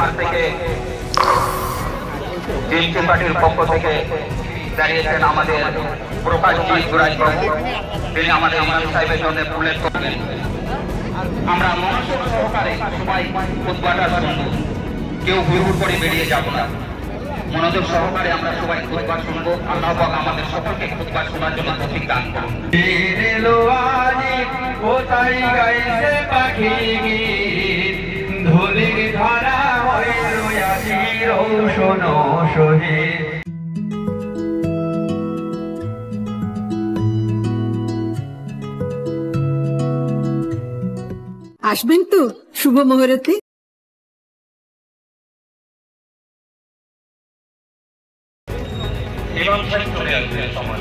পাশ থেকে বিএনপি পার্টির পক্ষ থেকে দাঁড়িয়েছেন আমাদের প্রকাশজি জুরাইবাবু, তিনি আমাদের ইমাম সাহেবের জন্য উল্লেখ করবেন। আমরা মনোযোগ সহকারে সবাই খুতবাটা শুনব, কেউ হুড়হুড় করে বেরিয়ে যাব না। মনোযোগ সহকারে আমরা সবাই খুতবা শুনবো। আল্লাহ পাক আমাদের সকলকে খুতবা শোনার জন্য তৌফিক দান করুন। কোথায় গাইছে পাখি ধুলির ধারা হইল আসির শোনো শহীদ। আসবেন তো শুভ মুহূর্তে? ইমাম সাহেব চলে আসবেন সময়।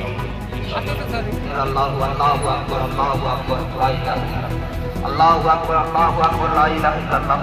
আল্লাহু আকবার, আল্লাহু আকবার, লা ইলাহা ইল্লাল্লাহ, আল্লাহু আকবার, আল্লাহু আকবার, লা ইলাহা ইল্লাল্লাহ।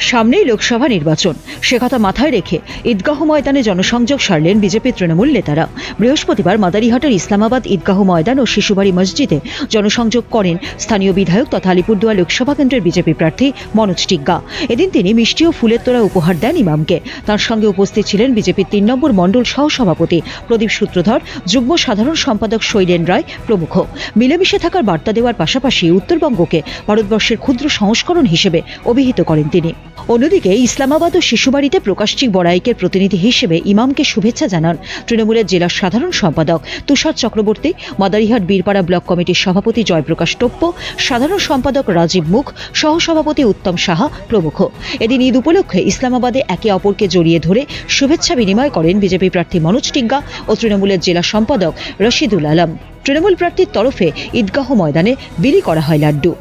সামনেই লোকসভা নির্বাচন, সে কথা মাথায় রেখে ঈদগাহ ময়দানে জনসংযোগ সারলেন বিজেপি তৃণমূল নেতারা। বৃহস্পতিবার মাদারিহাটের ইসলামাবাদ ঈদগাহ ময়দান ও শিশুবাড়ি মসজিদে জনসংযোগ করেন স্থানীয় বিধায়ক তথা আলিপুরদুয়ার লোকসভা কেন্দ্রের বিজেপি প্রার্থী মনোজ টিগ্গা। এদিন তিনি মিষ্টি ও ফুলের তোড়া উপহার দেন ইমামকে। তার সঙ্গে উপস্থিত ছিলেন বিজেপির ৩ নম্বর মণ্ডল সহসভাপতি প্রদীপ সূত্রধর, যুগ্ম সাধারণ সম্পাদক শৈলেন রায় প্রমুখ। মিলেমিশে থাকার বার্তা দেওয়ার পাশাপাশি উত্তরবঙ্গকে ভারতবর্ষের ক্ষুদ্র সংস্করণ হিসেবে অভিহিত করেন তিনি। অন্যদিকে ইসলামাবাদ ও শিশুবাড়িতে প্রকাশজি বড়াইকের প্রতিনিধি হিসেবে ইমামকে শুভেচ্ছা জানান তৃণমূলের জেলা সাধারণ সম্পাদক তুষার চক্রবর্তী, মাদারিহাট বীরপাড়া ব্লক কমিটির সভাপতি জয়প্রকাশ টোপ্প, সাধারণ সম্পাদক রাজীব মুখ, সহসভাপতি উত্তম সাহা প্রমুখ। এদিন ঈদ উপলক্ষে ইসলামাবাদে একে অপরকে জড়িয়ে ধরে শুভেচ্ছা বিনিময় করেন বিজেপি প্রার্থী মনোজ টিগ্গা ও তৃণমূলের জেলা সম্পাদক রশিদুল আলম। তৃণমূল প্রার্থীর তরফে ঈদগাহ ময়দানে বিলি করা হয় লাড্ডু।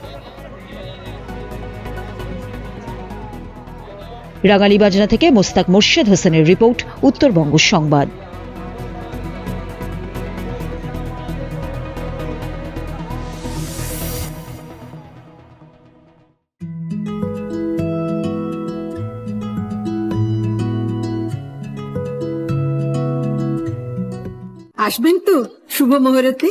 রাঙালিবাজনা থেকে মোস্তাক মোর্শেদ হোসেনের রিপোর্ট, উত্তরবঙ্গ সংবাদ। আসবেন তো শুভ মুহূর্তে?